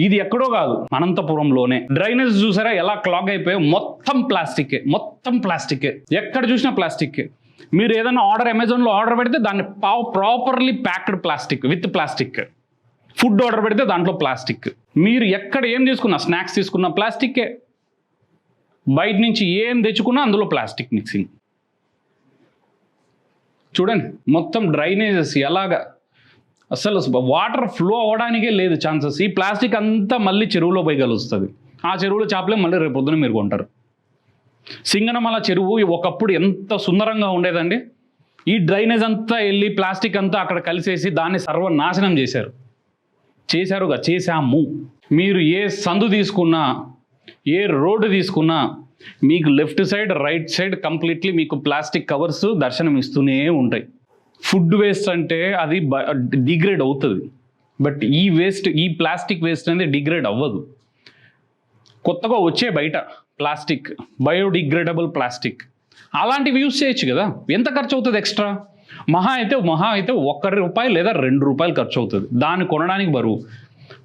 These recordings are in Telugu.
ఇది ఎక్కడో కాదు, అనంతపురంలోనే. డ్రైనేజ్ చూసారా ఎలా క్లాగ్ అయిపోయాయి, మొత్తం ప్లాస్టిక్. ఎక్కడ చూసినా ప్లాస్టిక్. మీరు ఏదైనా అమెజాన్లో ఆర్డర్ పెడితే దాన్ని properly packed plastic, with plastic. Food order పెడితే దాంట్లో ప్లాస్టిక్. మీరు ఎక్కడ ఏం తీసుకున్నా, స్నాక్స్ తీసుకున్నా ప్లాస్టిక్కే, బయట నుంచి ఏం తెచ్చుకున్నా అందులో ప్లాస్టిక్ మిక్సింగ్. చూడండి మొత్తం డ్రైనేజెస్ ఎలాగా, అసలు వాటర్ ఫ్లో అవ్వడానికే లేదు ఛాన్సెస్. ఈ ప్లాస్టిక్ అంతా మళ్ళీ చెరువులో పోయి కలుస్తుంది. ఆ చెరువులో చేపలే మళ్ళీ రేపు పొద్దున మీరు కొంటారు. సింగనమల చెరువు ఒకప్పుడు ఎంత సుందరంగా ఉండేదండి. ఈ డ్రైనేజ్ అంతా వెళ్ళి ప్లాస్టిక్ అంతా అక్కడ కలిసేసి దాన్ని సర్వనాశనం చేశాము. మీరు ఏ సందు తీసుకున్నా, ఏ రోడ్డు తీసుకున్నా మీకు left side, right side completely మీకు ప్లాస్టిక్ కవర్స్ దర్శనం ఇస్తూనే ఉంటాయి. ఫుడ్ వేస్ట్ అంటే అది డిగ్రేడ్ అవుతుంది, బట్ ఈ ప్లాస్టిక్ వేస్ట్ అనేది డిగ్రేడ్ అవ్వదు. కొత్తగా వచ్చే బయట ప్లాస్టిక్, బయోడిగ్రేడబుల్ ప్లాస్టిక్, అలాంటివి యూజ్ చేయొచ్చు కదా. ఎంత ఖర్చు అవుతుంది ఎక్స్ట్రా? మహా అయితే ₹1 లేదా ₹2 ఖర్చు అవుతుంది. దాన్ని కొనడానికి బరువు.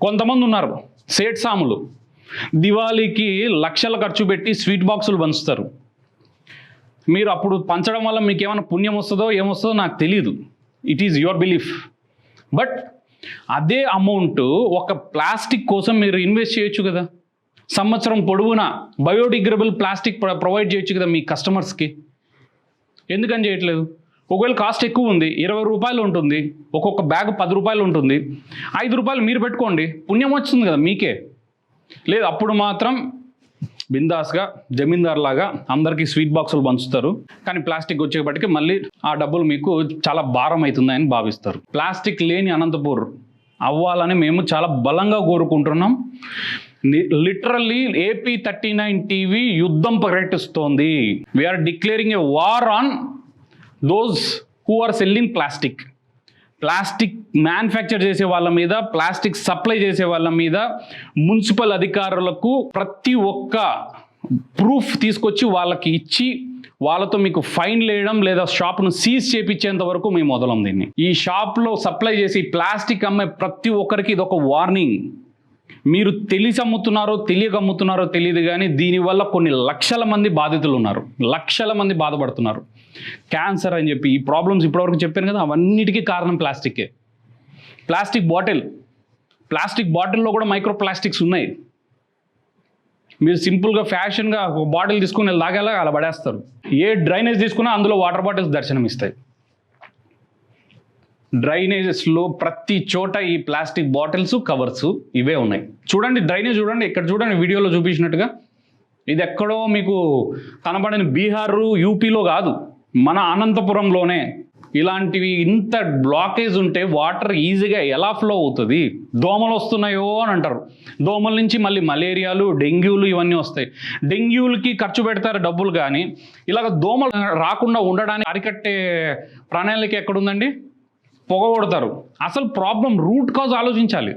కొంతమంది ఉన్నారు సేట్ సాములు, దివాళీకి లక్షల ఖర్చు పెట్టి స్వీట్ బాక్సులు పంచుతారు. మీరు అప్పుడు పంచడం వల్ల మీకు ఏమైనా పుణ్యం వస్తుందో ఏమొస్తుందో నాకు తెలియదు, it is your belief. But అదే అమౌంట్ ఒక ప్లాస్టిక్ కోసం మీరు ఇన్వెస్ట్ చేయొచ్చు కదా. సంవత్సరం పొడవునా బయోడిగ్రేడబుల్ ప్లాస్టిక్ ప్రొవైడ్ చేయొచ్చు కదా మీ కస్టమర్స్కి. ఎందుకని చేయట్లేదు? ఒకవేళ కాస్ట్ ఎక్కువ ఉంది, ₹20 ఉంటుంది, ఒక్కొక్క బ్యాగ్ ₹10 ఉంటుంది, ₹5 మీరు పెట్టుకోండి, పుణ్యం వస్తుంది కదా మీకే. లేదు అప్పుడు మాత్రం బిందాస్గా జమీందార్ లాగా అందరికీ స్వీట్ బాక్సులు పంచుతారు, కానీ ప్లాస్టిక్ వచ్చేపటికి మళ్ళీ ఆ డబ్బులు మీకు చాలా భారం అవుతుందని భావిస్తారు. ప్లాస్టిక్ లేని అనంతపూర్ అవ్వాలని మేము చాలా బలంగా కోరుకుంటున్నాం. లిటరల్లీ AP39 టీవీ యుద్ధం ప్రకటిస్తోంది. We are declaring a war on those who are selling plastic manufacture చేసే వాళ్ళ మీద, ప్లాస్టిక్ సప్లై చేసే వాళ్ళ మీద మున్సిపల్ అధికారులకు ప్రతి ఒక్క ప్రూఫ్ తీసుకొచ్చి వాళ్ళకి ఇచ్చి వాళ్ళతో మీకు ఫైన్ వేయడం లేదా షాప్ను సీజ్ చేయించేంత వరకు మేము వదలం దీన్ని. ఈ షాప్లో సప్లై చేసి ప్లాస్టిక్ అమ్మే ప్రతి ఒక్కరికి ఇది ఒక వార్నింగ్. మీరు తెలిసి అమ్ముతున్నారో తెలియక అమ్ముతున్నారో తెలియదు, కానీ దీనివల్ల కొన్ని లక్షల మంది బాధితులు ఉన్నారు, లక్షల మంది బాధపడుతున్నారు. క్యాన్సర్ అని చెప్పి ఈ ప్రాబ్లమ్స్ ఇప్పటివరకు చెప్పాను కదా, అవన్నిటికీ కారణం ప్లాస్టిక్కే. ప్లాస్టిక్ బాటిల్లో కూడా మైక్రో ప్లాస్టిక్స్ ఉన్నాయి. మీరు సింపుల్గా ఫ్యాషన్గా ఒక బాటిల్ తీసుకుని లాగేలా అలా పడేస్తారు. ఏ డ్రైనేజ్ తీసుకున్నా అందులో వాటర్ బాటిల్స్ దర్శనం ఇస్తాయి. డ్రైనేజెస్లో ప్రతి చోట ఈ ప్లాస్టిక్ బాటిల్స్, కవర్స్ ఇవే ఉన్నాయి. చూడండి డ్రైనేజ్, చూడండి ఇక్కడ చూడండి వీడియోలో చూపించినట్టుగా. ఇది ఎక్కడో మీకు కనబడని బీహారు, యూపీలో కాదు, మన అనంతపురంలోనే ఇలాంటివి ఇంత బ్లాకేజ్ ఉంటే వాటర్ ఈజీగా ఎలా ఫ్లో అవుతుంది? దోమలు వస్తున్నాయో అని అంటారు. దోమల నుంచి మళ్ళీ మలేరియాలు, డెంగ్యూలు ఇవన్నీ వస్తాయి. డెంగ్యూలకి ఖర్చు పెడతారు డబ్బులు, కానీ ఇలాగ దోమలు రాకుండా ఉండడానికి అరికట్టే ప్రణాళిక ఎక్కడుందండి? పొగ కొడతారు. అసలు ప్రాబ్లం రూట్ కాజ్ ఆలోచించాలి.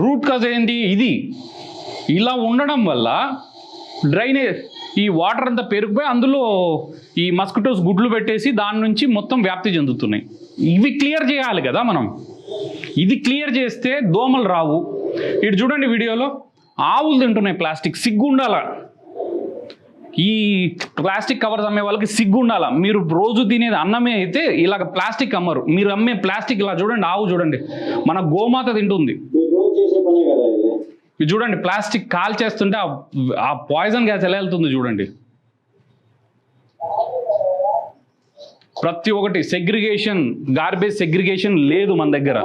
రూట్ కాజ్ ఏంటి? ఇది ఇలా ఉండడం వల్ల డ్రైనేజ్ ఈ వాటర్ అంతా పెరిగిపోయి అందులో ఈ మస్కిటోస్ గుడ్లు పెట్టేసి దాని నుంచి మొత్తం వ్యాప్తి చెందుతున్నాయి. ఇవి క్లియర్ చేయాలి కదా మనం. ఇది క్లియర్ చేస్తే దోమలు రావు. ఇటు చూడండి వీడియోలో ఆవులు తింటున్నాయి ప్లాస్టిక్. సిగ్గుండాల ఈ ప్లాస్టిక్ కవర్స్ అమ్మే వాళ్ళకి, సిగ్గుండాల. మీరు రోజు తినేది అన్నమే అయితే ఇలాగ ప్లాస్టిక్ అమ్మరు. మీరు అమ్మే ప్లాస్టిక్ ఇలా చూడండి, ఆవు చూడండి, మన గోమాత తింటుంది. ఇది చూడండి ప్లాస్టిక్ కాల్ చేస్తుంటే ఆ పాయిజన్ గ్యాస్ ఎలా వెళ్తుంది చూడండి. ప్రతి ఒక్కటి సెగ్రిగేషన్, గార్బేజ్ సెగ్రిగేషన్ లేదు మన దగ్గర.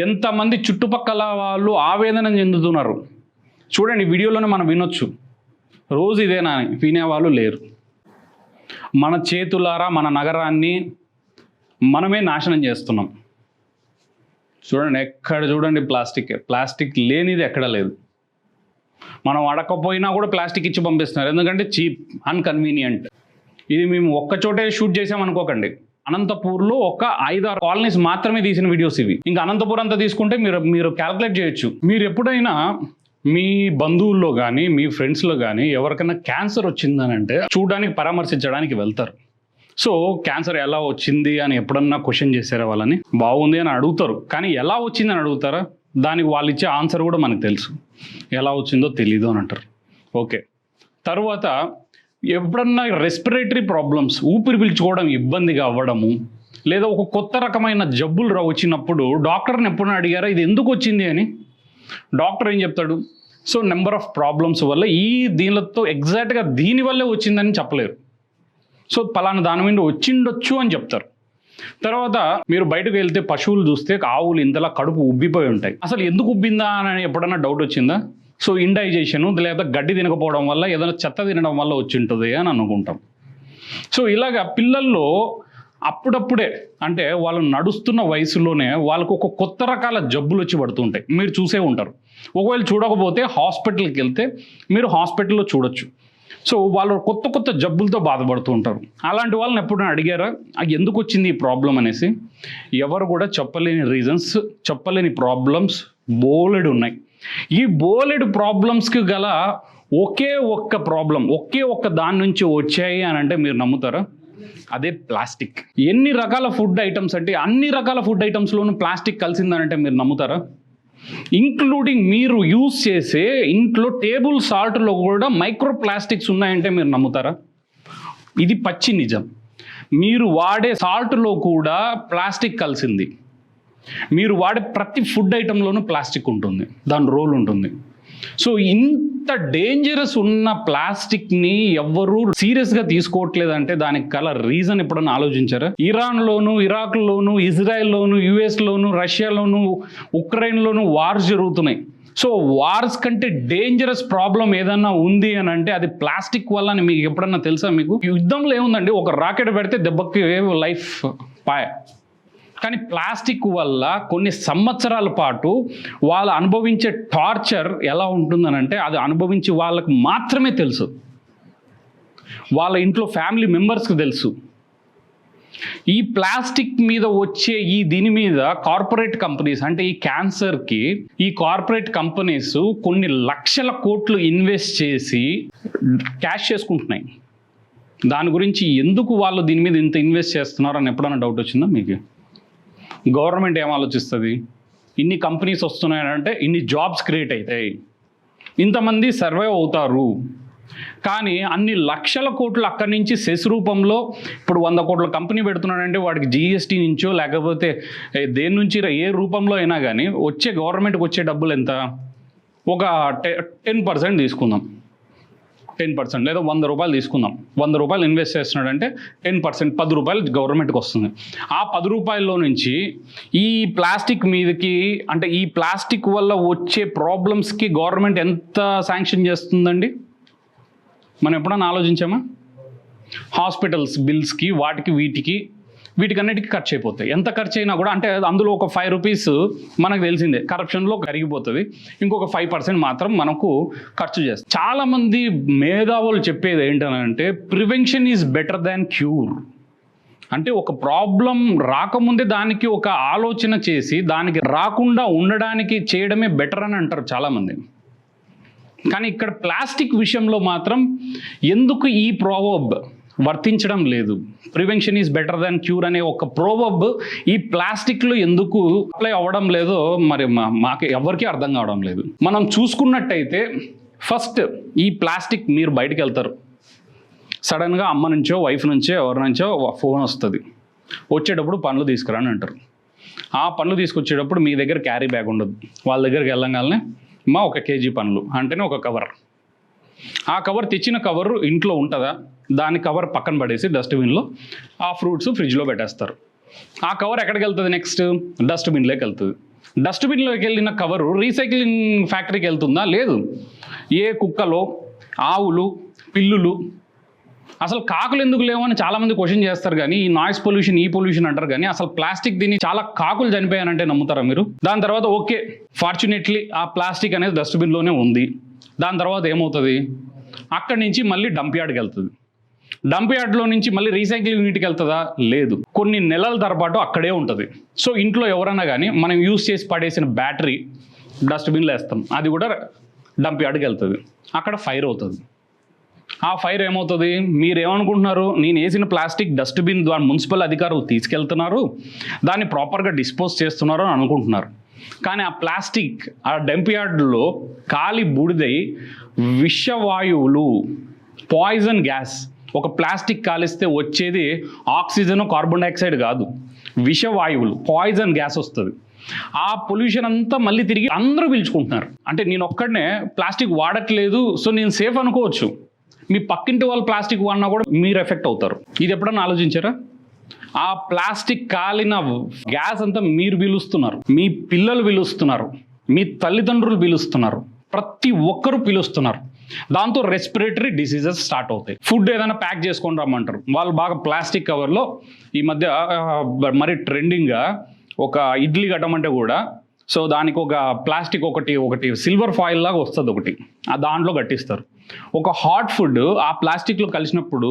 ఎంతమంది చుట్టుపక్కల వాళ్ళు ఆవేదన చెందుతున్నారు చూడండి. వీడియోలోనే మనం వినొచ్చు. రోజు ఇదేనా వినేవాళ్ళు లేరు. మన చేతులారా మన నగరాన్ని మనమే నాశనం చేస్తున్నాం. చూడండి ఎక్కడ చూడండి ప్లాస్టిక్ లేనిది ఎక్కడ లేదు. మనం అడగకపోయినా కూడా ప్లాస్టిక్ ఇచ్చి పంపిస్తున్నారు, ఎందుకంటే చీప్, అన్కన్వీనియంట్. ఇది మేము ఒక్క చోటే షూట్ చేసామనుకోకండి. అనంతపూర్లో ఒక 5-6 కాలనీస్ మాత్రమే తీసిన వీడియోస్ ఇవి. ఇంకా అనంతపూర్ అంతా తీసుకుంటే మీరు క్యాల్కులేట్ చేయొచ్చు. మీరు ఎప్పుడైనా మీ బంధువుల్లో కానీ మీ ఫ్రెండ్స్లో కానీ ఎవరికైనా క్యాన్సర్ వచ్చిందని అంటే చూడడానికి, పరామర్శించడానికి వెళ్తారు. సో క్యాన్సర్ ఎలా వచ్చింది అని ఎప్పుడన్నా క్వశ్చన్ చేశారా వాళ్ళని? బాగుంది అని అడుగుతారు, కానీ ఎలా వచ్చింది అని అడుగుతారా? దానికి వాళ్ళు ఇచ్చే ఆన్సర్ కూడా మనకు తెలుసు, ఎలా వచ్చిందో తెలీదు అని అంటారు. ఓకే, తర్వాత ఎప్పుడన్నా రెస్పిరేటరీ ప్రాబ్లమ్స్, ఊపిరి పీల్చుకోవడం ఇబ్బందిగా అవ్వడము, లేదా ఒక కొత్త రకమైన జబ్బులు వచ్చినప్పుడు డాక్టర్ని ఎప్పుడన్నా అడిగారా ఇది ఎందుకు వచ్చింది అని? డాక్టర్ ఏం చెప్తాడు? సో నెంబర్ ఆఫ్ ప్రాబ్లమ్స్ వల్ల దీనితో ఎగ్జాక్ట్గా దీనివల్లే వచ్చిందని చెప్పలేరు. సో పలానా దాని మీద వచ్చిండొచ్చు అని చెప్తారు. తర్వాత మీరు బయటకు వెళ్తే పశువులు చూస్తే ఆవులు ఇంతలా కడుపు ఉబ్బిపోయి ఉంటాయి. అసలు ఎందుకు ఉబ్బిందా అని ఎప్పుడన్నా డౌట్ వచ్చిందా? సో ఇండైజేషను లేదా గడ్డి తినకపోవడం వల్ల, ఏదైనా చెత్త తినడం వల్ల వచ్చి ఉంటుంది అని అనుకుంటాం. సో ఇలాగా పిల్లల్లో అప్పుడప్పుడే, అంటే వాళ్ళు నడుస్తున్న వయసులోనే వాళ్ళకు ఒక కొత్త రకాల జబ్బులు వచ్చి పడుతుంటాయి. మీరు చూసే ఉంటారు. ఒకవేళ చూడకపోతే హాస్పిటల్కి వెళ్తే మీరు హాస్పిటల్లో చూడొచ్చు. సో వాళ్ళు కొత్త కొత్త జబ్బులతో బాధపడుతూ ఉంటారు. అలాంటి వాళ్ళని ఎప్పుడైనా అడిగారా ఎందుకు వచ్చింది ఈ ప్రాబ్లం అనేసి? ఎవరు కూడా చెప్పలేని రీజన్స్, చెప్పలేని ప్రాబ్లమ్స్ బోలెడు ఉన్నాయి. ఈ బోలెడు ప్రాబ్లమ్స్కి గల ఒకే ఒక్క ప్రాబ్లం, ఒకే ఒక్క దాని నుంచి వచ్చాయి అని అంటే మీరు నమ్ముతారా? అదే ప్లాస్టిక్. ఎన్ని రకాల ఫుడ్ ఐటమ్స్ అంటే అన్ని రకాల ఫుడ్ ఐటమ్స్లోనూ ప్లాస్టిక్ కలిసిందనంటే మీరు నమ్ముతారా? ఇంక్లూడింగ్ మీరు యూజ్ చేసే ఇంట్లో టేబుల్ సాల్ట్లో కూడా మైక్రో ప్లాస్టిక్స్ ఉన్నాయంటే మీరు నమ్ముతారా? ఇది పచ్చి నిజం. మీరు వాడే సాల్ట్లో కూడా ప్లాస్టిక్ కలిసింది. మీరు వాడే ప్రతి ఫుడ్ ఐటెంలోనూ ప్లాస్టిక్ ఉంటుంది, దాని రోల్ ఉంటుంది. సో ఇంత డేంజరస్ ఉన్న ప్లాస్టిక్ని ఎవ్వరూ సీరియస్గా తీసుకోవట్లేదంటే దానికి గల రీజన్ ఎప్పుడన్నా ఆలోచించారా? ఇరాన్లోను, ఇరాక్లోను, ఇజ్రాయెల్లోను, యుఎస్లోను, రష్యాలోను, ఉక్రెయిన్లోను వార్స్ జరుగుతున్నాయి. సో వార్స్ కంటే డేంజరస్ ప్రాబ్లం ఏదన్నా ఉంది అని అంటే అది ప్లాస్టిక్ వల్ల అని మీకు ఎప్పుడన్నా తెలుసా? మీకు యుద్ధంలో ఏముందండి, ఒక రాకెట్ పెడితే దెబ్బకి లైఫ్ పాయ. కానీ ప్లాస్టిక్ వల్ల కొన్ని సంవత్సరాల పాటు వాళ్ళు అనుభవించే టార్చర్ ఎలా ఉంటుందనంటే అది అనుభవించి వాళ్ళకు మాత్రమే తెలుసు, వాళ్ళ ఇంట్లో ఫ్యామిలీ మెంబర్స్కి తెలుసు. ఈ ప్లాస్టిక్ మీద వచ్చే దీని మీద కార్పొరేట్ కంపెనీస్, అంటే ఈ క్యాన్సర్కి ఈ కార్పొరేట్ కంపెనీస్ కొన్ని లక్షల కోట్లు ఇన్వెస్ట్ చేసి క్యాష్ చేసుకుంటున్నాయి. దాని గురించి ఎందుకు వాళ్ళు దీని మీద ఇంత ఇన్వెస్ట్ చేస్తున్నారు అని ఎప్పుడైనా డౌట్ వచ్చిందా మీకు? గవర్నమెంట్ ఏం ఆలోచిస్తుంది? ఇన్ని కంపెనీస్ వస్తున్నాయంటే ఇన్ని జాబ్స్ క్రియేట్ అవుతాయి, ఇంతమంది సర్వైవ్ అవుతారు. కానీ అన్ని లక్షల కోట్లు అక్కడి నుంచి సెస్ రూపంలో, ఇప్పుడు 100 కోట్ల కంపెనీ పెడుతున్నాడంటే వాడికి జీఎస్టీ నుంచో లేకపోతే దేని నుంచి ఏ రూపంలో అయినా కానీ వచ్చే గవర్నమెంట్కి వచ్చే డబ్బులు ఎంత? ఒక 10% తీసుకుందాం, 10% లేదా 100 రూపాయలు తీసుకుందాం. 100 రూపాయలు ఇన్వెస్ట్ చేస్తున్నాడంటే 10%, 10 రూపాయలు గవర్నమెంట్కి వస్తుంది. ఆ 10 రూపాయల్లో నుంచి ఈ ప్లాస్టిక్ మీదకి, అంటే ఈ ప్లాస్టిక్ వల్ల వచ్చే ప్రాబ్లమ్స్కి గవర్నమెంట్ ఎంత శాంక్షన్ చేస్తుందండి? మనం ఎప్పుడన్నా ఆలోచించామా? హాస్పిటల్స్ బిల్స్కి, వీటికన్నిటికీ ఖర్చు అయిపోతాయి. ఎంత ఖర్చు అయినా కూడా, అంటే అందులో ఒక 5 రూపీస్ మనకు తెలిసిందే కరప్షన్లో కరిగిపోతుంది, ఇంకొక 5% మాత్రం మనకు ఖర్చు చేస్తాం. చాలామంది మేధావులు చెప్పేది ఏంటంటే prevention is better than cure. అంటే ఒక ప్రాబ్లం రాకముందే దానికి ఒక ఆలోచన చేసి దానికి రాకుండా ఉండడానికి చేయడమే బెటర్ అని అంటారు చాలామంది. కానీ ఇక్కడ ప్లాస్టిక్ విషయంలో మాత్రం ఎందుకు ఈ ప్రోవర్బ్ వర్తించడం లేదు? Prevention is better than cure అనే ఒక ప్రోవర్బ్ ఈ ప్లాస్టిక్లో ఎందుకు అప్లై అవ్వడం లేదో మరి మాకు ఎవరికీ అర్థం కావడం లేదు. మనం చూసుకున్నట్టయితే ఫస్ట్ ఈ ప్లాస్టిక్, మీరు బయటకు వెళ్తారు, సడన్గా అమ్మ నుంచో వైఫ్ నుంచో ఎవరి నుంచో ఫోన్ వస్తుంది, వచ్చేటప్పుడు పండ్లు తీసుకురాని అంటారు. ఆ పండ్లు తీసుకొచ్చేటప్పుడు మీ దగ్గర క్యారీ బ్యాగ్ ఉండదు, వాళ్ళ దగ్గరికి వెళ్ళగానే మా 1 కేజీ పండ్లు అంటేనే ఒక కవర్. ఆ కవర్, తెచ్చిన కవర్ ఇంట్లో ఉంటుందా? దాని కవర్ పక్కన పడేసి డస్ట్బిన్లో ఆ ఫ్రూట్స్ ఫ్రిడ్జ్లో పెట్టేస్తారు. ఆ కవర్ ఎక్కడికి వెళ్తుంది? నెక్స్ట్ డస్ట్బిన్లోకి వెళ్తుంది. డస్ట్బిన్లోకి వెళ్ళిన కవరు రీసైక్లింగ్ ఫ్యాక్టరీకి వెళ్తుందా? లేదు. ఏ కుక్కలో, ఆవులు, పిల్లులు, అసలు కాకులు ఎందుకు లేవు అని చాలామంది క్వశ్చన్ చేస్తారు. కానీ ఈ నాయిస్ పొల్యూషన్, ఈ పొల్యూషన్ అంటారు, కానీ అసలు ప్లాస్టిక్ దీన్ని చాలా కాకులు చనిపోయానంటే నమ్ముతారా మీరు? దాని తర్వాత ఓకే, ఫార్చునేట్లీ ఆ ప్లాస్టిక్ అనేది డస్ట్బిన్లోనే ఉంది. దాని తర్వాత ఏమవుతుంది? అక్కడి నుంచి మళ్ళీ డంప్ యార్డ్కి వెళ్తుంది. డంప్ యార్డ్లో నుంచి మళ్ళీ రీసైక్లింగ్ యూనిట్కి వెళ్తుందా? లేదు. కొన్ని నెలల తరపాటు అక్కడే ఉంటుంది. సో ఇంట్లో ఎవరైనా కానీ మనం యూజ్ చేసి పడేసిన బ్యాటరీ డస్ట్బిన్లో వేస్తాం, అది కూడా డంప్ యార్డ్కి వెళ్తుంది, అక్కడ ఫైర్ అవుతుంది. ఆ ఫైర్ ఏమవుతుంది, మీరు ఏమనుకుంటున్నారు, నేను వేసిన ప్లాస్టిక్ డస్ట్బిన్ దాని మున్సిపల్ అధికారులు తీసుకెళ్తున్నారు, దాన్ని ప్రాపర్గా డిస్పోజ్ చేస్తున్నారు అని అనుకుంటున్నారు. కానీ ఆ ప్లాస్టిక్ ఆ డంప్ యార్డ్లో కాలి బూడిదై విషవాయువులు, పాయిజన్ గ్యాస్, ఒక ప్లాస్టిక్ కాలిస్తే వచ్చేది ఆక్సిజన్ కార్బన్ డైఆక్సైడ్ కాదు, విషవాయువులు, పాయిజన్ గ్యాస్ వస్తుంది. ఆ పొల్యూషన్ అంతా మళ్ళీ తిరిగి అందరూ పీల్చుకుంటున్నారు. అంటే నేను ఒక్కడనే ప్లాస్టిక్ వాడట్లేదు సో నేను సేఫ్ అనుకోవచ్చు, మీ పక్కింటి వాళ్ళు ప్లాస్టిక్ వాడినా కూడా మీరు ఎఫెక్ట్ అవుతారు. ఇది ఎప్పుడన్నా ఆలోచించారా? ఆ ప్లాస్టిక్ కాలిన గ్యాస్ అంతా మీరు పీలుస్తున్నారు, మీ పిల్లలు పీలుస్తున్నారు, మీ తల్లిదండ్రులు పీలుస్తున్నారు, ప్రతి ఒక్కరూ పీలుస్తున్నారు. దాంతో రెస్పిరేటరీ డిసీజెస్ స్టార్ట్ అవుతాయి. ఫుడ్ ఏదైనా ప్యాక్ చేసుకొని రమ్మంటారు, వాళ్ళు బాగా ప్లాస్టిక్ కవర్లో, ఈ మధ్య మరి ట్రెండింగ్గా ఒక ఇడ్లీ కట్టమంటే కూడా సో దానికి ఒక ప్లాస్టిక్ ఒకటి సిల్వర్ ఫాయిల్ లాగా వస్తుంది ఒకటి, ఆ దాంట్లో కట్టిస్తారు. ఒక హాట్ ఫుడ్ ఆ ప్లాస్టిక్లో కలిసినప్పుడు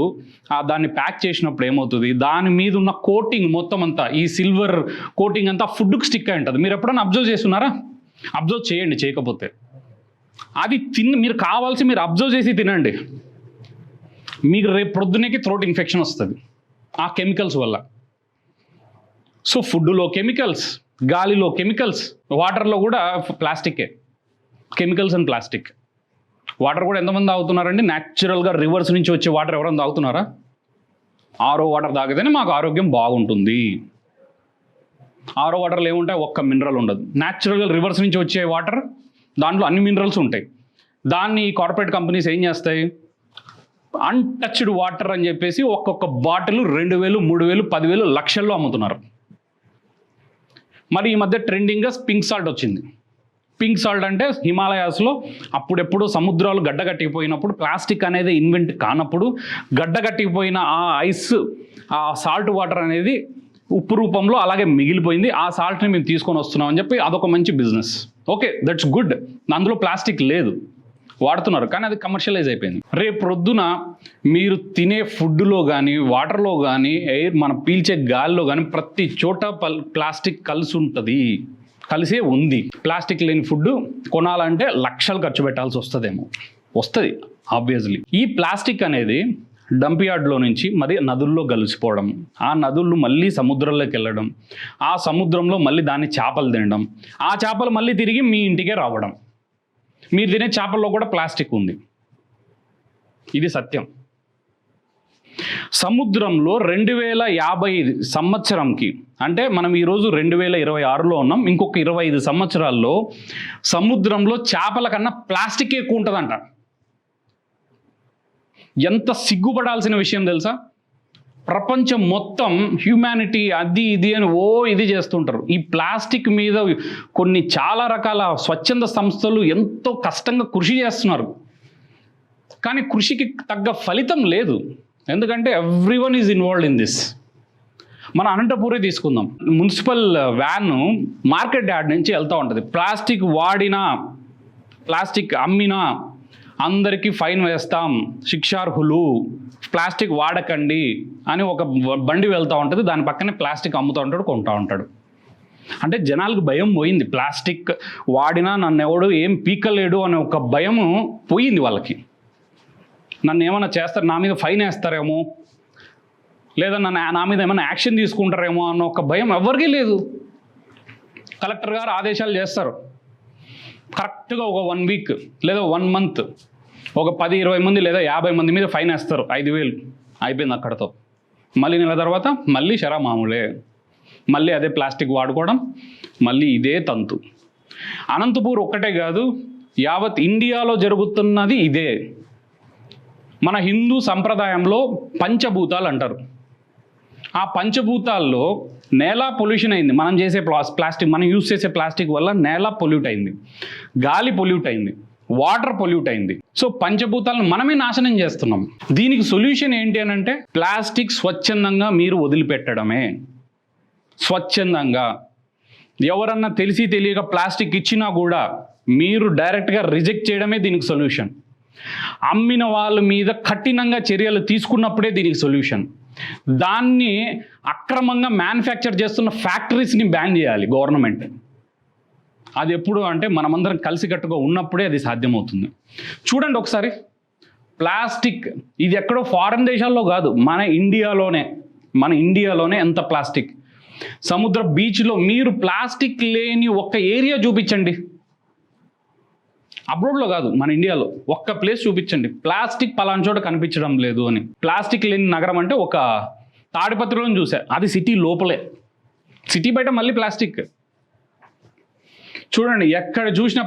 దాన్ని ప్యాక్ చేసినప్పుడు ఏమవుతుంది, దాని మీద ఉన్న కోటింగ్ మొత్తం అంతా, ఈ సిల్వర్ కోటింగ్ అంతా ఫుడ్కి స్టిక్ అయి ఉంటుంది. మీరు ఎప్పుడైనా అబ్జర్వ్ చేస్తున్నారా? అబ్జర్వ్ చేయండి, చేయకపోతే అది మీరు కావాల్సి మీరు అబ్జర్వ్ చేసి తినండి, మీకు రేపు ప్రొద్దునకి థ్రోట్ ఇన్ఫెక్షన్ వస్తుంది ఆ కెమికల్స్ వల్ల. సో ఫుడ్లో కెమికల్స్, గాలిలో కెమికల్స్, వాటర్లో కూడా ప్లాస్టికే, కెమికల్స్ అండ్ ప్లాస్టిక్. వాటర్ కూడా ఎంతమంది తాగుతున్నారండి? న్యాచురల్గా రివర్స్ నుంచి వచ్చే వాటర్ ఎవరైనా తాగుతున్నారా? ఆరో వాటర్ తాగితేనే మాకు ఆరోగ్యం బాగుంటుంది. ఆరో వాటర్లో ఏముంటాయి? ఒక్క మినరల్ ఉండదు. న్యాచురల్గా రివర్స్ నుంచి వచ్చే వాటర్ దాంట్లో అన్ని మినరల్స్ ఉంటాయి. దాన్ని కార్పొరేట్ కంపెనీస్ ఏం చేస్తాయి, అన్టచ్డ్ వాటర్ అని చెప్పేసి ఒక్కొక్క బాటిల్ 2,000, 3,000, 10,000, లక్షల్లో అమ్ముతున్నారు. మరి ఈ మధ్య ట్రెండింగ్గా పింక్ సాల్ట్ వచ్చింది. పింక్ సాల్ట్ అంటే హిమాలయాస్లో అప్పుడెప్పుడు సముద్రాలు గడ్డగట్టిపోయినప్పుడు, ప్లాస్టిక్ అనేది ఇన్వెంట్ కానప్పుడు గడ్డగట్టిపోయిన ఆ ఐస్, ఆ సాల్ట్ వాటర్ అనేది ఉప్పు రూపంలో అలాగే మిగిలిపోయింది. ఆ సాల్ట్ని మేము తీసుకొని వస్తున్నాం అని చెప్పి అదొక మంచి బిజినెస్. Okay, that's good. అందులో ప్లాస్టిక్ లేదు, వాడుతున్నారు, కానీ అది కమర్షియలైజ్ అయిపోయింది. రేపు ప్రొద్దున మీరు తినే ఫుడ్లో కానీ, వాటర్లో కానీ, ఎయిర్ మనం పీల్చే గాలిలో కానీ ప్రతి చోట ప్లాస్టిక్ కలిసే ఉంది. ప్లాస్టిక్ లేని ఫుడ్ కొనాలంటే లక్షలు ఖర్చు పెట్టాల్సి వస్తుంది ఆబ్వియస్లీ. ఈ ప్లాస్టిక్ అనేది డంప్ యార్డ్లో నుంచి మరి నదుల్లో కలిసిపోవడం, ఆ నదులు మళ్ళీ సముద్రంలోకి వెళ్ళడం, ఆ సముద్రంలో మళ్ళీ దాన్ని చేపలు తినడం, ఆ చేపలు మళ్ళీ తిరిగి మీ ఇంటికే రావడం. మీరు తినే చేపల్లో కూడా ప్లాస్టిక్ ఉంది, ఇది సత్యం. సముద్రంలో 2050 సంవత్సరంకి, అంటే మనం ఈరోజు 2026లో ఉన్నాం, ఇంకొక 25 సంవత్సరాల్లో సముద్రంలో చేపల కన్నా ప్లాస్టిక్ ఎక్కువ ఉంటుందంట. ఎంత సిగ్గుపడాల్సిన విషయం తెలుసా? ప్రపంచం మొత్తం హ్యూమానిటీ అది ఇది అని ఇది చేస్తుంటారు. ఈ ప్లాస్టిక్ మీద కొన్ని చాలా రకాల స్వచ్ఛంద సంస్థలు ఎంతో కష్టంగా కృషి చేస్తున్నారు, కానీ కృషికి తగ్గ ఫలితం లేదు. ఎందుకంటే everyone is involved in this. మన అనంతపూరే తీసుకుందాం, మున్సిపల్ వ్యాన్ మార్కెట్ యార్డ్ నుంచి వెళ్తూ ఉంటుంది. ప్లాస్టిక్ వాడినా, ప్లాస్టిక్ అమ్మినా అందరికీ ఫైన్ వేస్తాం, శిక్షార్హులు, ప్లాస్టిక్ వాడకండి అని ఒక బండి వెళ్తూ ఉంటుంది, దాని పక్కనే ప్లాస్టిక్ అమ్ముతూ ఉంటాడు, కొంటూ ఉంటాడు. అంటే జనాలకు భయం పోయింది, ప్లాస్టిక్ వాడినా నన్ను ఎవడు ఏం పీకలేడు అనే ఒక భయం పోయింది వాళ్ళకి. నన్ను ఏమైనా చేస్తారు, నా మీద ఫైన్ వేస్తారేమో, లేదా నా మీద ఏమైనా యాక్షన్ తీసుకుంటారేమో అన్న ఒక భయం ఎవరికీ లేదు. కలెక్టర్ గారు ఆదేశాలు చేస్తారు, కరెక్ట్గా ఒక 1 వీక్ లేదా 1 మంత్ ఒక 10-20 మంది లేదా 50 మంది మీద ఫైన్ వేస్తారు, 5,000 అయిపోయింది అక్కడతో. మళ్ళీ నెల తర్వాత మళ్ళీ శరా మామూలే, మళ్ళీ అదే ప్లాస్టిక్ వాడుకోవడం, మళ్ళీ ఇదే తంతు. అనంతపూర్ ఒక్కటే కాదు, యావత్ ఇండియాలో జరుగుతున్నది ఇదే. మన హిందూ సంప్రదాయంలో పంచభూతాలు అంటారు. ఆ పంచభూతాల్లో నేల పొల్యూషన్ అయింది, మనం చేసే ప్లాస్టిక్, మనం యూజ్ చేసే ప్లాస్టిక్ వల్ల నేల పొల్యూట్ అయింది, గాలి పొల్యూట్ అయింది, వాటర్ పొల్యూట్ అయింది. సో పంచభూతాలను మనమే నాశనం చేస్తున్నాం. దీనికి సొల్యూషన్ ఏంటి అని అంటే ప్లాస్టిక్ స్వచ్ఛందంగా మీరు వదిలిపెట్టడమే. స్వచ్ఛందంగా ఎవరన్నా తెలిసి తెలియక ప్లాస్టిక్ ఇచ్చినా కూడా మీరు డైరెక్ట్గా రిజెక్ట్ చేయడమే దీనికి సొల్యూషన్. అమ్మిన వాళ్ళ మీద కఠినంగా చర్యలు తీసుకున్నప్పుడే దీనికి సొల్యూషన్. దాన్ని అక్రమంగా మ్యానుఫ్యాక్చర్ చేస్తున్న ఫ్యాక్టరీస్ని బ్యాన్ చేయాలి గవర్నమెంట్. అది ఎప్పుడు అంటే మనమందరం కలిసికట్టుగా ఉన్నప్పుడే అది సాధ్యమవుతుంది. చూడండి ఒకసారి, ప్లాస్టిక్ ఇది ఎక్కడో ఫారెన్ దేశాల్లో కాదు, మన ఇండియాలోనే ఎంత ప్లాస్టిక్. సముద్ర బీచ్లో మీరు ప్లాస్టిక్ లేని ఒక్క ఏరియా చూపించండి, అబ్రోడ్లో కాదు మన ఇండియాలో ఒక్క ప్లేస్ చూపించండి, ప్లాస్టిక్ పలానా చోట కనిపించడం లేదు అని. ప్లాస్టిక్ లేని నగరం అంటే ఒక తాడిపత్రిలో చూసా, అది సిటీ లోపలే, సిటీ బయట మళ్ళీ ప్లాస్టిక్. చూడండి ఎక్కడ చూసినా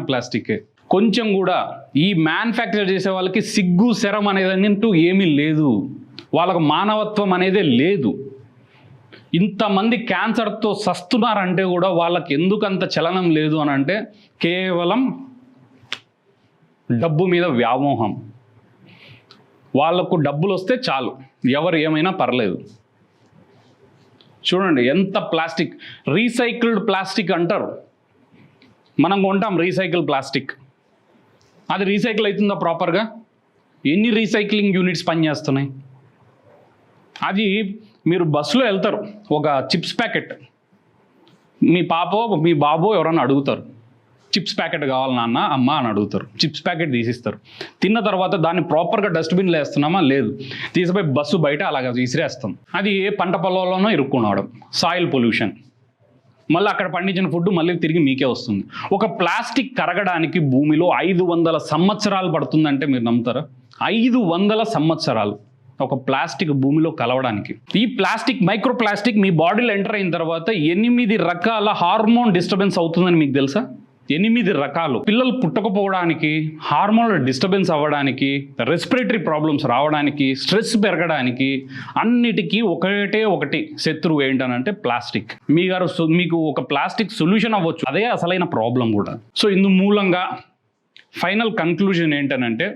ప్లాస్టికే. కొంచెం కూడా ఈ మ్యానుఫ్యాక్చర్ చేసే వాళ్ళకి సిగ్గు శరం అనేది అంటూ ఏమీ లేదు, వాళ్ళకు మానవత్వం అనేదే లేదు. ఇంతమంది క్యాన్సర్తో సస్తున్నారంటే కూడా వాళ్ళకి ఎందుకు అంత చలనం లేదు అని అంటే కేవలం డబ్బు మీద వ్యామోహం. వాళ్ళకు డబ్బులు వస్తే చాలు, ఎవరు ఏమైనా పర్లేదు. చూడండి ఎంత ప్లాస్టిక్, రీసైకిల్డ్ ప్లాస్టిక్ అంటారు, మనం కొంటాం రీసైకిల్ ప్లాస్టిక్, అది రీసైకిల్ అవుతుందా ప్రాపర్గా? ఎన్ని రీసైక్లింగ్ యూనిట్స్ పనిచేస్తున్నాయి? అది మీరు బస్సులో వెళ్తారు, ఒక చిప్స్ ప్యాకెట్ మీ పాపో మీ బాబో ఎవరన్నా అడుగుతారు, చిప్స్ ప్యాకెట్ కావాలి నాన్న అమ్మ అని అడుగుతారు, చిప్స్ ప్యాకెట్ తీసిస్తారు. తిన్న తర్వాత దాన్ని ప్రాపర్గా డస్ట్బిన్లో వేస్తున్నామా? లేదు, తీసిపోయి బస్సు బయట అలాగ విసిరేస్తాం. అది ఏ పంట పొలంలోనో ఇరుక్కునవడం, సాయిల్ పొల్యూషన్. మళ్ళీ అక్కడ పండించిన ఫుడ్ మళ్ళీ తిరిగి మీకే వస్తుంది. ఒక ప్లాస్టిక్ కరగడానికి భూమిలో 500 సంవత్సరాలు పడుతుందంటే మీరు నమ్ముతారా? 500 సంవత్సరాలు ఒక ప్లాస్టిక్ భూమిలో కలవడానికి. ఈ ప్లాస్టిక్, మైక్రో ప్లాస్టిక్ మీ బాడీలో ఎంటర్ అయిన తర్వాత 8 రకాల హార్మోన్ డిస్టర్బెన్స్ అవుతుందని మీకు తెలుసా? 8 రకాలు. పిల్లలు పుట్టకపోవడానికి, హార్మోనల్ డిస్టర్బెన్స్ అవ్వడానికి, రెస్పిరేటరీ ప్రాబ్లమ్స్ రావడానికి, స్ట్రెస్ పెరగడానికి, అన్నిటికీ ఒకటి శత్రువు ఏంటనంటే ప్లాస్టిక్. మీకు ఒక ప్లాస్టిక్ సొల్యూషన్ అవ్వచ్చు, అదే అసలైన ప్రాబ్లం కూడా. సో ఇందు మూలంగా ఫైనల్ కన్క్లూజన్ ఏంటనంటే,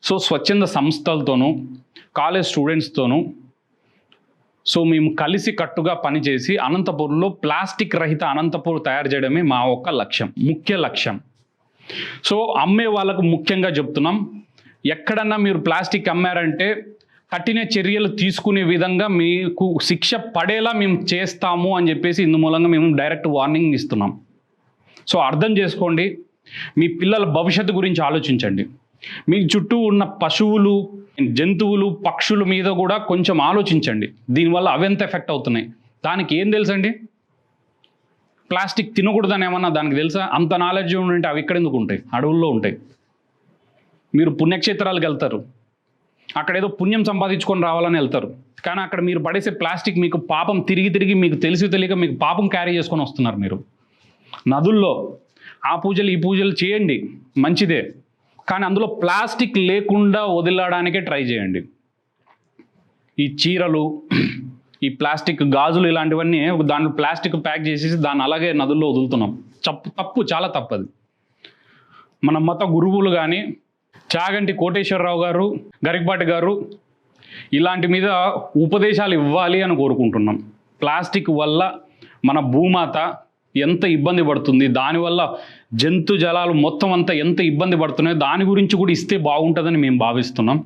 సో స్వచ్ఛంద సంస్థలతోనూ కాలేజ్ స్టూడెంట్స్తోనూ మేము కలిసి కట్టుగా పనిచేసి అనంతపూర్లో ప్లాస్టిక్ రహిత అనంతపూర్ తయారు చేయడమే మా ముఖ్య లక్ష్యం. సో అమ్మే వాళ్ళకు ముఖ్యంగా చెప్తున్నాం, ఎక్కడన్నా మీరు ప్లాస్టిక్ అమ్మారంటే కఠిన చర్యలు తీసుకునే విధంగా మీకు శిక్ష పడేలా మేము చేస్తాము అని చెప్పేసి ఇందు మూలంగా మేము డైరెక్ట్ వార్నింగ్ ఇస్తున్నాం. సో అర్థం చేసుకోండి, మీ పిల్లల భవిష్యత్తు గురించి ఆలోచించండి. మీ చుట్టూ ఉన్న పశువులు, జంతువులు, పక్షుల మీద కూడా కొంచెం ఆలోచించండి, దీనివల్ల అవెంత ఎఫెక్ట్ అవుతున్నాయి. దానికి ఏం తెలుసండి? ప్లాస్టిక్ తినకూడదని ఏమన్నా దానికి తెలుసా? అంత నాలెడ్జ్ ఉంటే అవి ఇక్కడ ఎందుకు ఉంటాయి? అడవుల్లో ఉంటాయి. మీరు పుణ్యక్షేత్రాలకు వెళ్తారు, అక్కడ ఏదో పుణ్యం సంపాదించుకొని రావాలని వెళ్తారు, కానీ అక్కడ మీరు పడేసే ప్లాస్టిక్ మీకు పాపం తిరిగి మీకు తెలియక మీకు పాపం క్యారీ చేసుకొని వస్తున్నారు. మీరు నదుల్లో ఆ పూజలు ఈ పూజలు చేయండి, మంచిదే, కానీ అందులో ప్లాస్టిక్ లేకుండా వదిలడానికే ట్రై చేయండి. ఈ చీరలు, ఈ ప్లాస్టిక్ గాజులు ఇలాంటివన్నీ దాంట్లో ప్లాస్టిక్ ప్యాక్ చేసేసి దాన్ని అలాగే నదుల్లో వదులుతున్నాం. తప్పు, చాలా తప్పది. మన మత గురువులు కానీ చాగంటి కోటేశ్వరరావు గారు, గరికపాటి గారు ఇలాంటి మీద ఉపదేశాలు ఇవ్వాలి అని కోరుకుంటున్నాం. ప్లాస్టిక్ వల్ల మన భూమాత ఎంత ఇబ్బంది పడుతుంది, దానివల్ల జంతు జలాలు మొత్తం అంతా ఎంత ఇబ్బంది పడుతున్నాయో దాని గురించి కూడా ఇస్తే బాగుంటుందని మేము భావిస్తున్నాం.